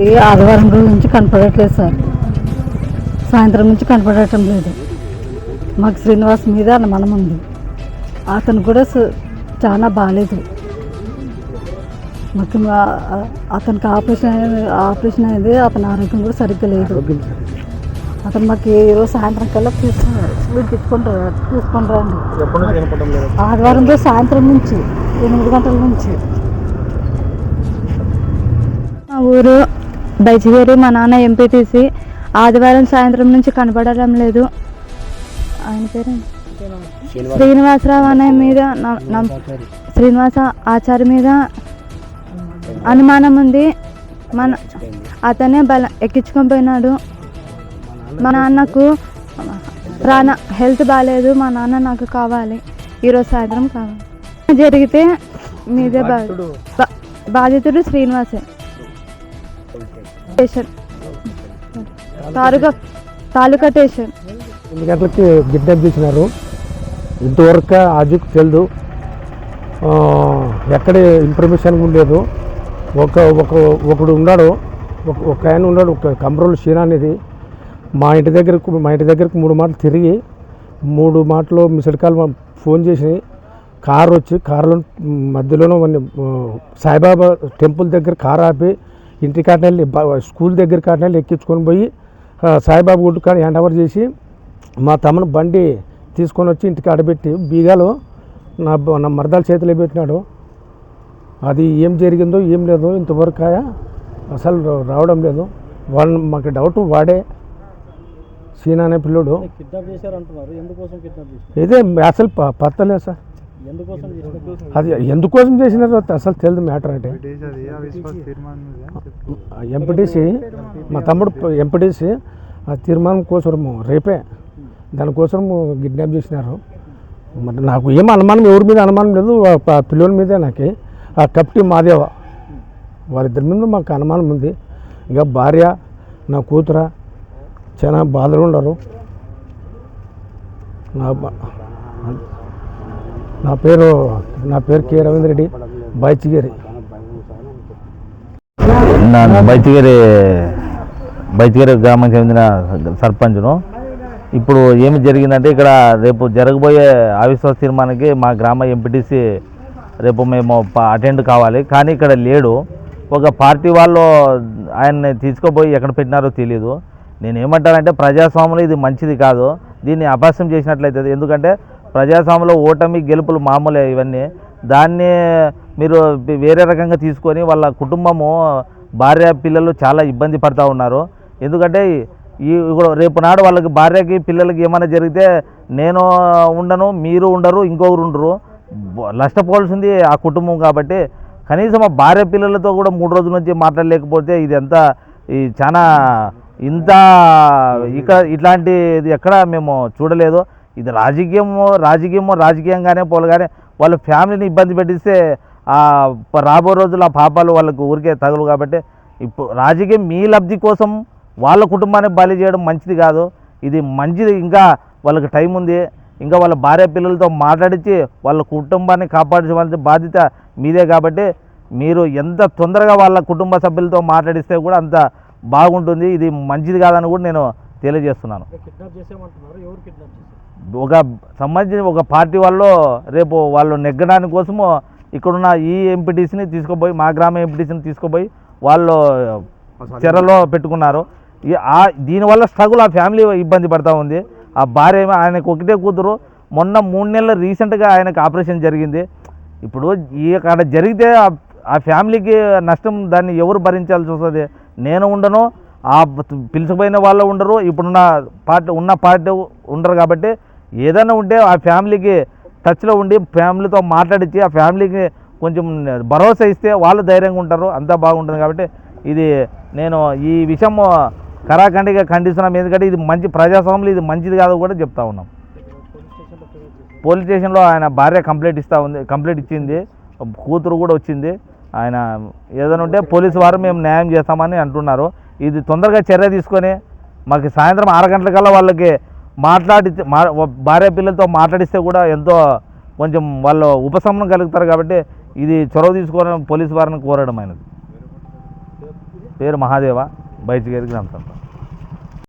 మాకు ఆదివారం రోజు నుంచి కనపడట్లేదు సార్, సాయంత్రం నుంచి కనపడటం లేదు. మాకు శ్రీనివాస్ మీద అనుమానం ఉంది. అతను కూడా చాలా బాగాలేదు. మాకు అతనికి ఆపరేషన్ అయింది. అతని ఆరోగ్యం కూడా సరిగ్గా లేదు. అతను మాకు ఈరోజు సాయంత్రం కల్లా తీసుకొని రండి. ఆదివారం రోజు సాయంత్రం నుంచి 8 గంటల నుంచి. మా ఊరు బైచిగేరి, మా నాన్న ఎంపీటీసీ. ఆదివారం సాయంత్రం నుంచి కనపడడం లేదు. ఆయన పేరు శ్రీనివాసరావు అనే మీద, శ్రీనివాస ఆచార్య మీద అనుమానం ఉంది. అతనే ఎక్కించుకొని పోయినాడు. మా నాన్నకు హెల్త్ బాగాలేదు. మా నాన్న నాకు కావాలి, ఈరోజు సాయంత్రం కావాలి. జరిగితే మీదే బాధితుడు శ్రీనివాసే. తాలూకా స్టేషన్ 8 గంటలకి కిడ్నాప్ చేసినారు. ఇంతవరకు ఆజుకు తెలియదు, ఎక్కడ ఇన్ఫర్మేషన్ లేదు. ఒకడు ఉన్నాడు, ఒక ఆయన ఉన్నాడు, ఒక కంబ్రోలు షీనా అనేది. మా ఇంటి దగ్గరకు 3 మాటలు తిరిగి 3 మాటలు మిస్డ్ కాల్ ఫోన్ చేసి కారు వచ్చి కారులో మధ్యలోనూ సాయిబాబా టెంపుల్ దగ్గర కారు ఆపి ఇంటి కాటనెళ్ళి స్కూల్ దగ్గర కాటనెళ్ళి ఎక్కించుకొని పోయి సాయిబాబా గుడ్డు కాడ హ్యాండ్ ఓవర్ చేసి మా తమ్ముని బండి తీసుకొని వచ్చి ఇంటికి ఆడబెట్టి బీగాలు నా మరదాల చేతిలో పెట్టినాడు. అది ఏం జరిగిందో ఏం లేదో ఇంతవరకు అసలు రావడం లేదు. మాకు డౌట్ వాడే సీనా అనే పిల్లడు. ఇదే అసలు పత్తలేదు సార్. అది ఎందుకోసం చేసినారో అసలు తెలియదు మ్యాటర్. అంటే ఎంపీటీసీ, మా తమ్ముడు ఎంపీటీసీ, ఆ తీర్మానం కోసము రేపే దానికోసం కిడ్నాప్ చేసినారు. మరి నాకు ఏం అనుమానం, ఎవరి మీద అనుమానం లేదు. ఆ పిల్లల మీదే నాకు ఆ కప్టి మాదేవ వారిద్దరి మీద మాకు అనుమానం ఉంది. ఇంకా భార్య, నా కూతుర చాలా బాధలు ఉండరు. నా పేరు కె రవీంద్ర రెడ్డి, బైచిగేరి. బైచిగేరి గ్రామానికి చెందిన సర్పంచ్ను. ఇప్పుడు ఏమి జరిగిందంటే, ఇక్కడ రేపు జరగబోయే అవిశ్వాస తీర్మానానికి మా గ్రామ ఎంపీటీసీ రేపు మేము అటెండ్ కావాలి. కానీ ఇక్కడ లేడు. ఒక పార్టీ వాళ్ళు ఆయన్ని తీసుకుపోయి ఎక్కడ పెట్టినారో తెలియదు. నేను ఏమంటానంటే, ప్రజాస్వామ్యంలో ఇది మంచిది కాదు. దీన్ని అపహాస్యం చేసినట్లయితుంది. ఎందుకంటే ప్రజాస్వామ్యంలో ఓటమి గెలుపులు మామూలే ఇవన్నీ. దాన్ని మీరు వేరే రకంగా తీసుకొని వాళ్ళ కుటుంబము, భార్య, పిల్లలు చాలా ఇబ్బంది పడుతూ ఉన్నారు. ఎందుకంటే రేపు నాడు వాళ్ళకి, భార్యకి, పిల్లలకి ఏమైనా జరిగితే నేను ఉండను, మీరు ఉండరు, ఇంకొకరు ఉండరు, నష్టపోవాల్సింది ఆ కుటుంబం. కాబట్టి కనీసం ఆ భార్య పిల్లలతో కూడా 3 రోజుల నుంచి మాట్లాడలేకపోతే ఇది ఎంత చాలా ఇట్లాంటిది ఎక్కడ మేము చూడలేదు. ఇది రాజకీయంగానే పోలుగానే వాళ్ళ ఫ్యామిలీని ఇబ్బంది పెట్టిస్తే రాబో రోజులు ఆ పాపాలు వాళ్ళకు ఊరికే తగలు. కాబట్టి ఇప్పుడు రాజకీయం మీ లబ్ధి కోసం వాళ్ళ కుటుంబాన్ని బలి చేయడం మంచిది కాదు. ఇది మంచిది. ఇంకా వాళ్ళకి టైం ఉంది. ఇంకా వాళ్ళ భార్య పిల్లలతో మాట్లాడించి వాళ్ళ కుటుంబాన్ని కాపాడించవలసిన బాధ్యత మీదే. కాబట్టి మీరు ఎంత తొందరగా వాళ్ళ కుటుంబ సభ్యులతో మాట్లాడిస్తే కూడా అంత బాగుంటుంది. ఇది మంచిది కాదని కూడా నేను తెలియజేస్తున్నాను. సంబంధించిన ఒక పార్టీ వాళ్ళు రేపు వాళ్ళు నెగ్గడానికి కోసము ఇక్కడున్న ఈ ఎంపీటీసీని తీసుకుపోయి, మా గ్రామ ఎంపీటీసీని తీసుకుపోయి వాళ్ళు చెరలో పెట్టుకున్నారు. దీనివల్ల స్ట్రగుల్, ఆ ఫ్యామిలీ ఇబ్బంది పడుతూ ఉంది. ఆ భార్య, ఆయనకు ఒకటే కూతురు. మొన్న 3 నెలలు రీసెంట్గా ఆయనకు ఆపరేషన్ జరిగింది. ఇప్పుడు అక్కడ జరిగితే ఆ ఫ్యామిలీకి నష్టం, దాన్ని ఎవరు భరించాల్సి వస్తుంది? నేను ఉండను, ఆ పిలిచిపోయిన వాళ్ళు ఉండరు, ఇప్పుడున్న పార్టీ ఉండరు. కాబట్టి ఏదైనా ఉంటే ఆ ఫ్యామిలీకి టచ్లో ఉండి ఫ్యామిలీతో మాట్లాడించి ఆ ఫ్యామిలీకి కొంచెం భరోసా ఇస్తే వాళ్ళు ధైర్యంగా ఉంటారు, అంతా బాగుంటుంది. కాబట్టి ఇది నేను ఈ విషయం కరాఖండిగా ఖండిస్తున్నాం. ఎందుకంటే ఇది మంచి ప్రజాస్వామ్యంలో ఇది మంచిది కాదు కూడా చెప్తా ఉన్నాం. పోలీస్ స్టేషన్లో ఆయన భార్య కంప్లైంట్ ఇచ్చింది, కూతురు కూడా వచ్చింది. ఆయన ఏదైనా ఉంటే పోలీసు వారు మేము న్యాయం చేస్తామని అంటున్నారు. ఇది తొందరగా చర్య తీసుకొని మాకు సాయంత్రం 6 గంటలకల్లా వాళ్ళకి భార్య పిల్లలతో మాట్లాడిస్తే కూడా ఎంతో కొంచెం వాళ్ళు ఉపశమనం కలుగుతారు. కాబట్టి ఇది చొరవ తీసుకోవాలని పోలీసు వారిని కోరడం అయినది. పేరు మహాదేవ బైచిగేరి గ్రామ సర్పంచ్.